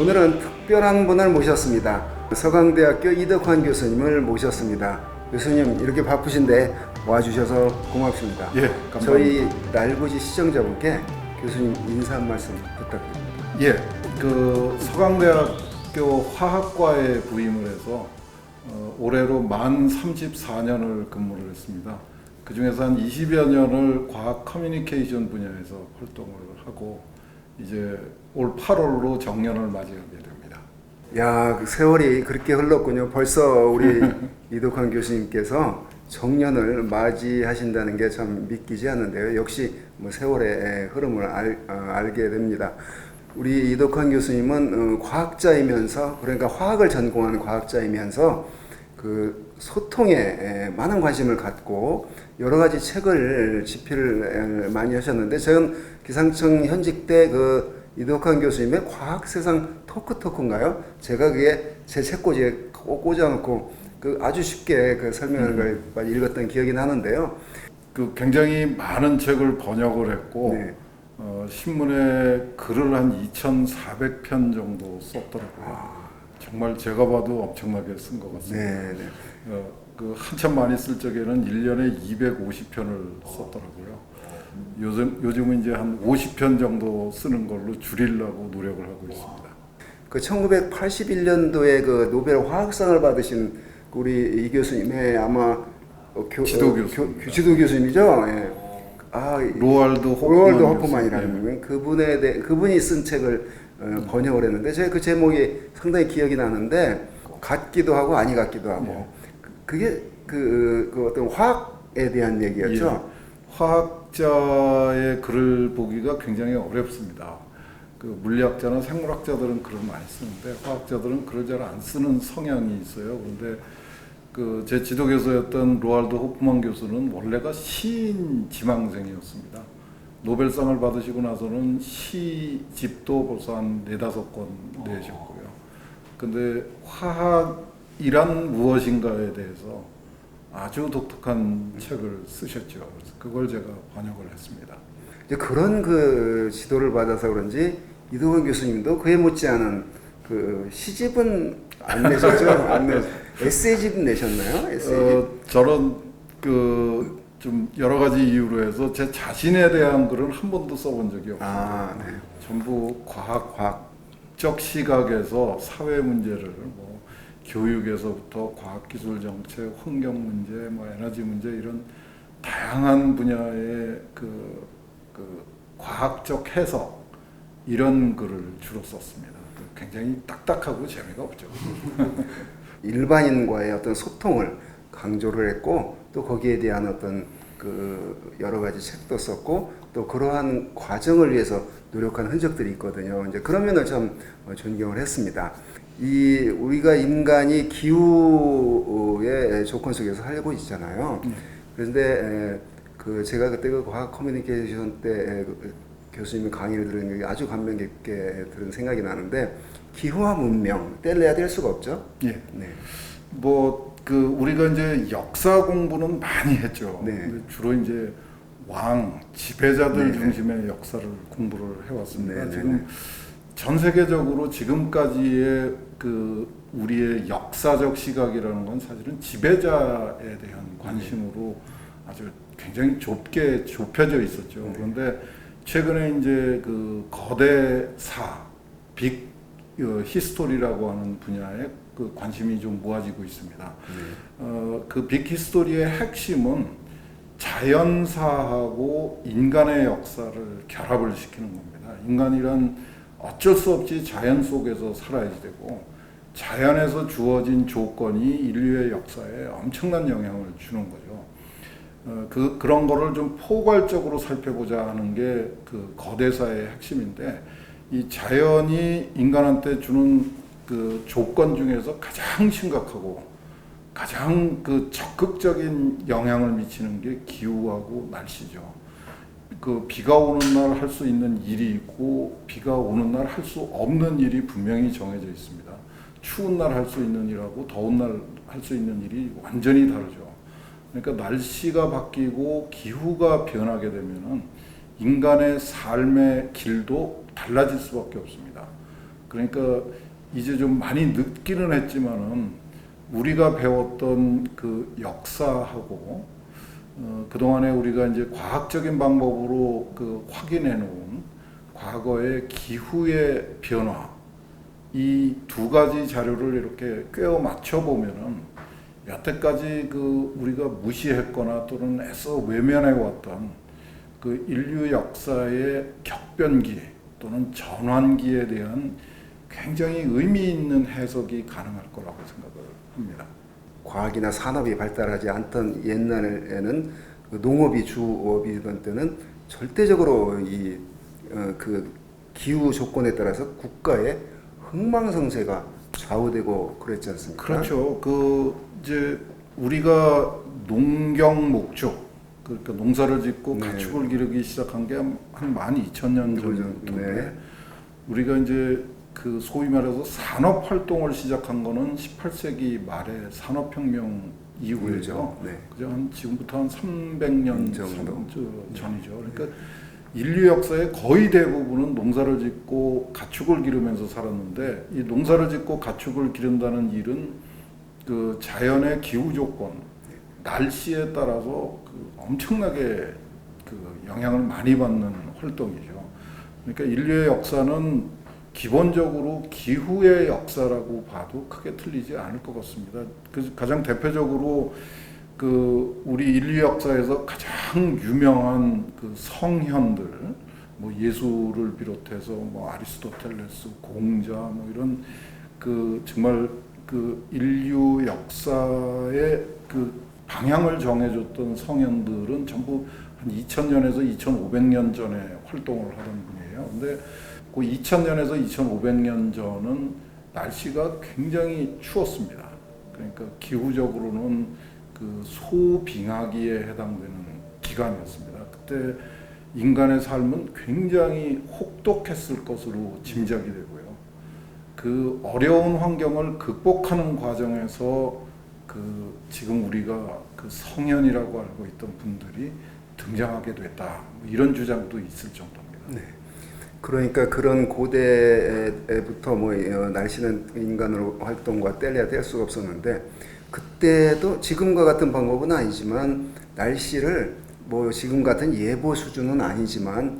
오늘은 특별한 분을 모셨습니다. 서강대학교 이덕환 교수님을 모셨습니다. 교수님 이렇게 바쁘신데 와주셔서 고맙습니다. 예, 감사합니다. 저희 날고지 시청자분께 교수님 인사 한 말씀 부탁드립니다. 예, 그 서강대학교 화학과에 부임을 해서 올해로 만 34년을 근무를 했습니다. 그 중에서 한 20여 년을 과학 커뮤니케이션 분야에서 활동을 하고 이제 올 8월로 정년을 맞이하게 됩니다. 야, 그 세월이 그렇게 흘렀군요. 벌써 우리 이덕환 교수님께서 정년을 맞이하신다는 게 참 믿기지 않는데요. 역시 뭐 세월의 흐름을 알게 됩니다. 우리 이덕환 교수님은 과학자이면서, 그러니까 화학을 전공하는 과학자이면서 그 소통에 많은 관심을 갖고 여러 가지 책을 집필을 많이 하셨는데, 저는 기상청 현직 때 그 이덕환 교수님의 과학세상 토크인가요? 제가 그게 제 책꽂이에 꽂아놓고 그 아주 쉽게 그 설명을 많이 읽었던 기억이 나는데요. 그 굉장히 많은 책을 번역을 했고 네. 신문에 글을 한 2,400편 정도 썼더라고요. 정말 제가 봐도 엄청나게 쓴 것 같습니다. 네, 네. 그 한참 많이 쓸 적에는 1년에 250편을 썼더라고요. 요즘은 이제 한 50편 정도 쓰는 걸로 줄이려고 노력을 하고 있습니다. 그 1981년도에 그 노벨 화학상을 받으신 우리 이 교수님의 아마 지도 교수. 지도 교수님이죠. 예. 로알드 호프만이라는 그분이 쓴 책을 번역을 했는데 제가 그 제목이 상당히 기억이 나는데 같기도 하고 아니 같기도 하고 그게 그 어떤 화학에 대한 얘기였죠. 예. 화학자의 글을 보기가 굉장히 어렵습니다. 그 물리학자나 생물학자들은 글을 많이 쓰는데 화학자들은 글을 잘 안 쓰는 성향이 있어요. 그런데 그 제 지도교수였던 로알드 호프만 교수는 원래가 시인 지망생이었습니다. 노벨상을 받으시고 나서는 시집도 벌써 한 4-5권 내셨고요. 근데 화학이란 무엇인가에 대해서 아주 독특한 책을 쓰셨죠. 그래서 그걸 제가 번역을 했습니다. 이제 그런 그 지도를 받아서 그런지 이덕환 교수님도 그에 못지않은 그 시집은 안 내셨죠? 안 내. 에세이집 내셨나요? 에세이집? 저런 그 좀 여러 가지 이유로 해서 제 자신에 대한 글은 한 번도 써본 적이 없습니다. 네. 전부 과학적 시각에서 사회 문제를 뭐 교육에서부터 과학기술 정책, 환경 문제, 뭐 에너지 문제 이런 다양한 분야의 그 과학적 해석 이런 글을 주로 썼습니다. 굉장히 딱딱하고 재미가 없죠. 일반인과의 어떤 소통을 강조를 했고 또 거기에 대한 어떤 그 여러 가지 책도 썼고 또 그러한 과정을 위해서 노력한 흔적들이 있거든요. 이제 그런 면을 참 존경을 했습니다. 우리가 인간이 기후의 조건 속에서 살고 있잖아요. 그런데 그 제가 그때 그 과학 커뮤니케이션 때 교수님의 강의를 들은 게 아주 감명 깊게 들은 생각이 나는데 기후와 문명 뗄래야 뗄 수가 없죠. 예. 네. 뭐 그 우리가 이제 역사 공부는 많이 했죠. 네. 근데 주로 이제 왕 지배자들 네. 중심의 역사를 공부를 해왔습니다. 네. 지금 전 세계적으로 지금까지의 그 우리의 역사적 시각이라는 건 사실은 지배자에 대한 관심으로 아주 굉장히 좁게 좁혀져 있었죠. 그런데 최근에 이제 그 거대사, 빅 히스토리라고 하는 분야에 그 관심이 좀 모아지고 있습니다. 그 빅 히스토리의 핵심은 자연사하고 인간의 역사를 결합을 시키는 겁니다. 인간이란 어쩔 수 없이 자연 속에서 살아야지 되고 자연에서 주어진 조건이 인류의 역사에 엄청난 영향을 주는 거죠. 그런 거를 좀 포괄적으로 살펴보자 하는 게 그 거대사의 핵심인데 이 자연이 인간한테 주는 그 조건 중에서 가장 심각하고 가장 그 적극적인 영향을 미치는 게 기후하고 날씨죠. 그 비가 오는 날 할 수 있는 일이 있고 비가 오는 날 할 수 없는 일이 분명히 정해져 있습니다. 추운 날 할 수 있는 일하고 더운 날 할 수 있는 일이 완전히 다르죠. 그러니까 날씨가 바뀌고 기후가 변하게 되면은 인간의 삶의 길도 달라질 수밖에 없습니다. 그러니까 이제 좀 많이 늦기는 했지만은 우리가 배웠던 그 역사하고 그동안에 우리가 이제 과학적인 방법으로 그 확인해 놓은 과거의 기후의 변화 이 두 가지 자료를 이렇게 꿰어 맞춰 보면은 여태까지 그 우리가 무시했거나 또는 애써 외면해 왔던 그 인류 역사의 격변기 또는 전환기에 대한 굉장히 의미 있는 해석이 가능할 거라고 생각을 합니다. 과학이나 산업이 발달하지 않던 옛날에는 그 농업이 주업이던 때는 절대적으로 그 기후 조건에 따라서 국가의 흥망성쇠가 좌우되고 그랬지 않습니까? 그렇죠. 그 이제 우리가 농경 목적 그러니까 농사를 짓고 네. 가축을 기르기 시작한 게 한 12,000년 전부터인데 네. 우리가 이제 그 소위 말해서 산업 활동을 시작한 거는 18세기 말에 산업혁명 이후에죠. 네. 그죠? 한 지금부터 한 300년 정도. 전이죠. 그러니까 인류 역사의 거의 대부분은 농사를 짓고 가축을 기르면서 살았는데 이 농사를 짓고 가축을 기른다는 일은 그 자연의 기후 조건, 날씨에 따라서 그 엄청나게 그 영향을 많이 받는 활동이죠. 그러니까 인류의 역사는 기본적으로 기후의 역사라고 봐도 크게 틀리지 않을 것 같습니다. 그 가장 대표적으로 그 우리 인류 역사에서 가장 유명한 그 성현들, 뭐 예수를 비롯해서 뭐 아리스토텔레스, 공자, 뭐 이런 그 정말 그 인류 역사의 그 방향을 정해줬던 성현들은 전부 한 2000년에서 2500년 전에 활동을 하던 분이에요. 근데 그 2000년에서 2500년 전은 날씨가 굉장히 추웠습니다. 그러니까 기후적으로는 그 소빙하기에 해당되는 기간이었습니다. 그때 인간의 삶은 굉장히 혹독했을 것으로 짐작이 되고요. 그 어려운 환경을 극복하는 과정에서 그 지금 우리가 그 성현이라고 알고 있던 분들이 등장하게 됐다. 뭐 이런 주장도 있을 정도입니다. 네. 그러니까 그런 고대부터 뭐 날씨는 인간으로 활동과 뗄래야 뗄 수가 없었는데 그때도 지금과 같은 방법은 아니지만 날씨를 뭐 지금 같은 예보 수준은 아니지만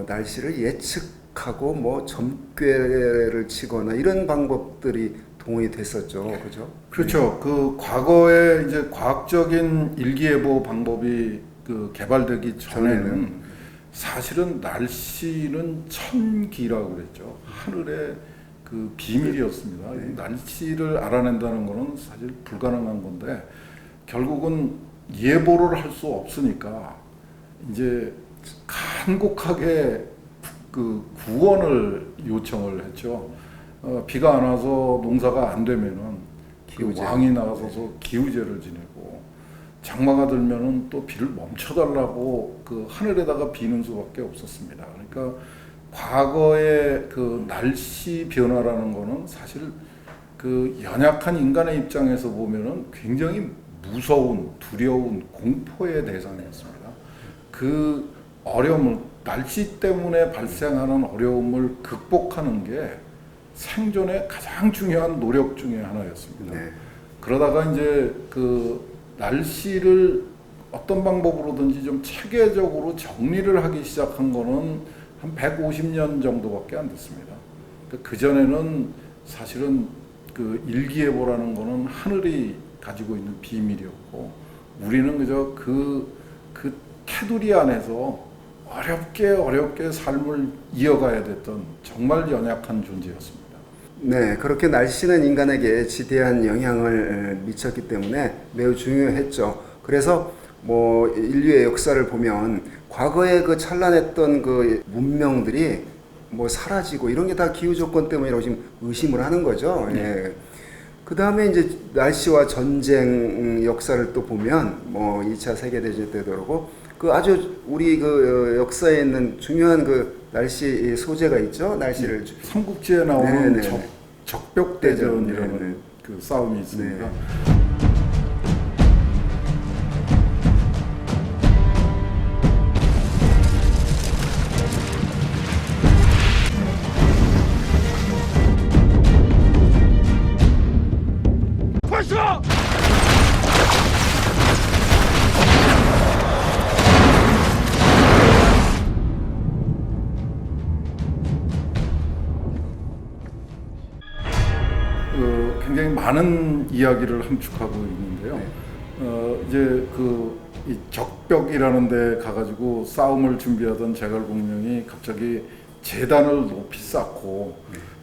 날씨를 예측하고 뭐 점괘를 치거나 이런 방법들이 동원이 됐었죠, 그죠? 그렇죠. 그 과거에 이제 과학적인 일기예보 방법이 그 개발되기 전에는 사실은 날씨는 천기라고 그랬죠. 하늘의 그 비밀이었습니다. 날씨를 알아낸다는 것은 사실 불가능한 건데 결국은 예보를 할 수 없으니까 이제 간곡하게 그 구원을 요청을 했죠. 비가 안 와서 농사가 안 되면은 그 왕이 나서서 기우제를 지내고 장마가 들면은 또 비를 멈춰달라고 그 하늘에다가 비는 수밖에 없었습니다. 그러니까 과거의 그 날씨 변화라는 거는 사실 그 연약한 인간의 입장에서 보면은 굉장히 무서운, 두려운 공포의 대상이었습니다. 그 어려움을, 날씨 때문에 발생하는 어려움을 극복하는 게 생존의 가장 중요한 노력 중에 하나였습니다. 네. 그러다가 이제 그 날씨를 어떤 방법으로든지 좀 체계적으로 정리를 하기 시작한 거는 한 150년 정도밖에 안 됐습니다. 그 전에는 사실은 그 일기예보라는 거는 하늘이 가지고 있는 비밀이었고 우리는 그저 그 테두리 안에서 어렵게 삶을 이어가야 됐던 정말 연약한 존재였습니다. 네, 그렇게 날씨는 인간에게 지대한 영향을 미쳤기 때문에 매우 중요했죠. 그래서 뭐 인류의 역사를 보면 과거에 그 찬란했던 그 문명들이 뭐 사라지고 이런 게 다 기후 조건 때문이라고 지금 의심을 하는 거죠. 네. 예. 그 다음에 이제 날씨와 전쟁 역사를 또 보면 뭐 2차 세계대전 때도 그러고 그 아주 우리 그 역사에 있는 중요한 그 날씨 소재가 있죠. 날씨를 삼국지에 나오는 네네. 적벽대전이라는 네네. 그 싸움이 있습니다. 네. 가서! 굉장히 많은 이야기를 함축하고 있는데요. 이제 이 적벽이라는 데 가가지고 싸움을 준비하던 제갈공명이 갑자기 제단을 높이 쌓고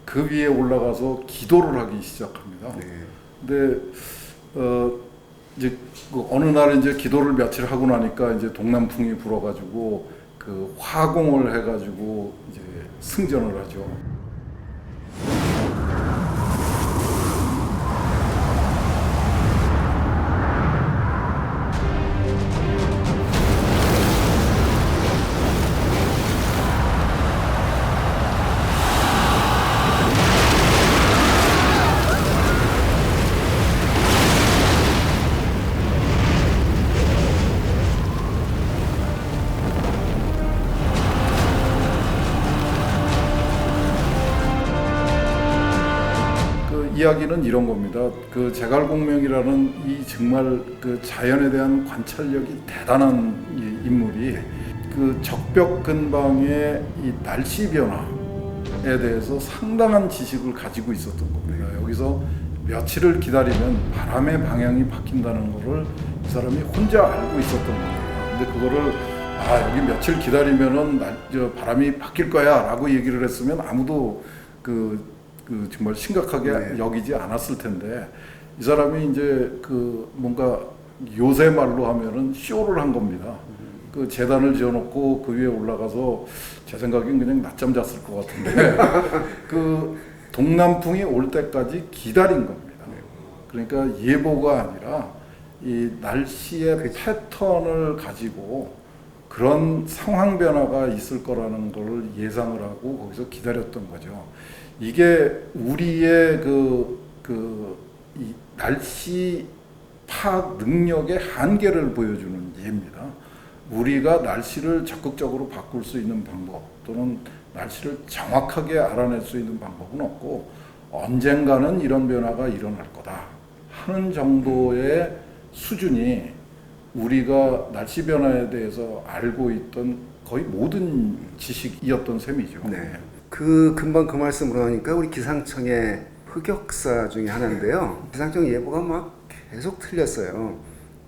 그 위에 올라가서 기도를 하기 시작합니다. 근데 이제 어느 날 이제 기도를 며칠 하고 나니까 이제 동남풍이 불어가지고 그 화공을 해가지고 이제 승전을 하죠. 이야기는 이런 겁니다. 그 제갈공명이라는 이 정말 그 자연에 대한 관찰력이 대단한 이 인물이 그 적벽 근방의 이 날씨 변화에 대해서 상당한 지식을 가지고 있었던 겁니다. 여기서 며칠을 기다리면 바람의 방향이 바뀐다는 것을 이 사람이 혼자 알고 있었던 겁니다. 근데 그거를 여기 며칠 기다리면은 바람이 바뀔 거야라고 얘기를 했으면 아무도 정말 심각하게 여기지 않았을 텐데 이 사람이 이제 뭔가 요새 말로 하면은 쇼를 한 겁니다. 그 재단을 지어놓고 그 위에 올라가서 제 생각엔 그냥 낮잠 잤을 것 같은데 그 동남풍이 올 때까지 기다린 겁니다. 그러니까 예보가 아니라 이 날씨의 패턴을 가지고 그런 상황 변화가 있을 거라는 걸 예상을 하고 거기서 기다렸던 거죠. 이게 우리의 이 날씨 파악 능력의 한계를 보여주는 예입니다. 우리가 날씨를 적극적으로 바꿀 수 있는 방법 또는 날씨를 정확하게 알아낼 수 있는 방법은 없고 언젠가는 이런 변화가 일어날 거다 하는 정도의 수준이 우리가 날씨 변화에 대해서 알고 있던 거의 모든 지식이었던 셈이죠. 금방 그 말씀으로 하니까 우리 기상청의 흑역사 중에 하나인데요. 기상청 예보가 막 계속 틀렸어요.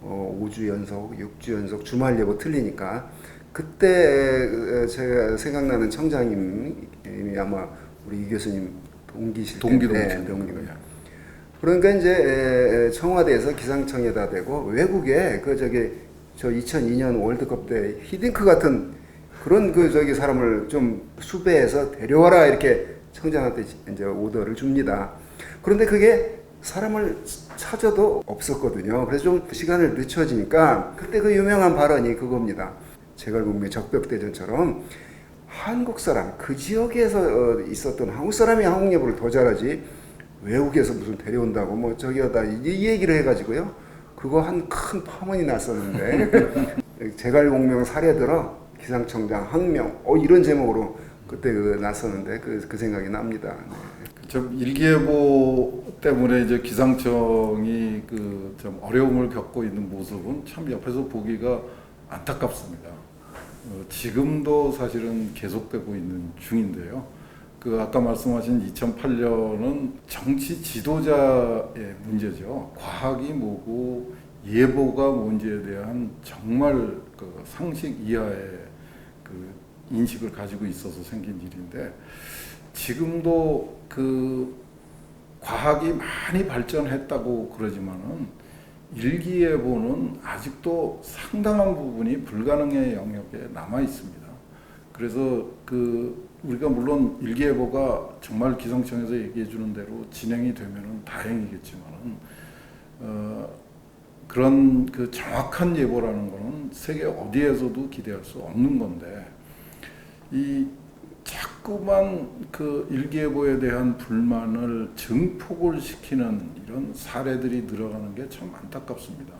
5주 연속, 6주 연속 주말 예보 틀리니까 그때 제가 생각나는 청장님이 아마 우리 이 교수님 동기실 텐데 동기고요. 그러니까 이제 청와대에서 기상청에다 대고 외국에 저 2002년 월드컵 때 히딩크 같은 그런 사람을 좀 수배해서 데려와라 이렇게 청장한테 이제 오더를 줍니다. 그런데 그게 사람을 찾아도 없었거든요. 그래서 좀 시간을 늦춰지니까 그때 그 유명한 발언이 그겁니다. 제갈공명 적벽대전처럼 한국 사람 그 지역에서 있었던 한국 사람이 한국 예보를 더 잘하지 외국에서 무슨 데려온다고 뭐 저기다 이 얘기를 해가지고요. 그거 한 큰 파문이 났었는데 제갈공명 사례 들어 기상청장 항명 이런 제목으로 그때 났었는데 그 생각이 납니다. 좀 일기예보 때문에 이제 기상청이 좀 어려움을 겪고 있는 모습은 참 옆에서 보기가 안타깝습니다. 지금도 사실은 계속되고 있는 중인데요. 아까 말씀하신 2008년은 정치 지도자의 문제죠. 과학이 뭐고 예보가 뭔지에 대한 정말 상식 이하의 인식을 가지고 있어서 생긴 일인데 지금도 과학이 많이 발전했다고 그러지만은 일기예보는 아직도 상당한 부분이 불가능의 영역에 남아 있습니다. 그래서 우리가 물론 일기예보가 정말 기상청에서 얘기해 주는 대로 진행이 되면은 다행이겠지만은 그런 정확한 예보라는 거는 세계 어디에서도 기대할 수 없는 건데 이 자꾸만 일기예보에 대한 불만을 증폭을 시키는 이런 사례들이 늘어나는 게 참 안타깝습니다.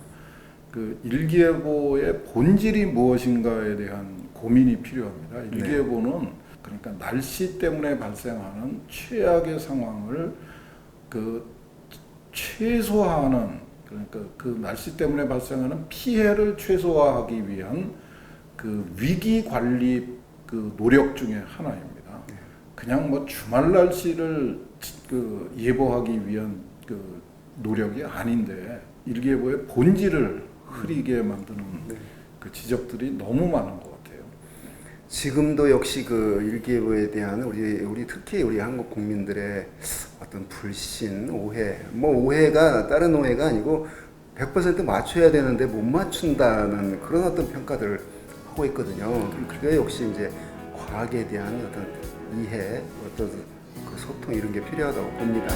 일기예보의 본질이 무엇인가에 대한 고민이 필요합니다. 일기예보는 그러니까 날씨 때문에 발생하는 최악의 상황을 최소화하는, 그러니까 그 날씨 때문에 발생하는 피해를 최소화하기 위한 그 위기 관리 그 노력 중에 하나입니다. 그냥 뭐 주말 날씨를 그 예보하기 위한 그 노력이 아닌데 일기예보의 본질을 흐리게 만드는 그 지적들이 너무 많은 것 같아요. 지금도 역시 그 일기예보에 대한 우리 특히 우리 한국 국민들의 어떤 불신, 오해, 뭐 오해가 다른 오해가 아니고 100% 맞춰야 되는데 못 맞춘다는 그런 어떤 평가들을 하고 있거든요. 그게 역시 이제 과학에 대한 어떤 이해, 어떤 그 소통 이런 게 필요하다고 봅니다.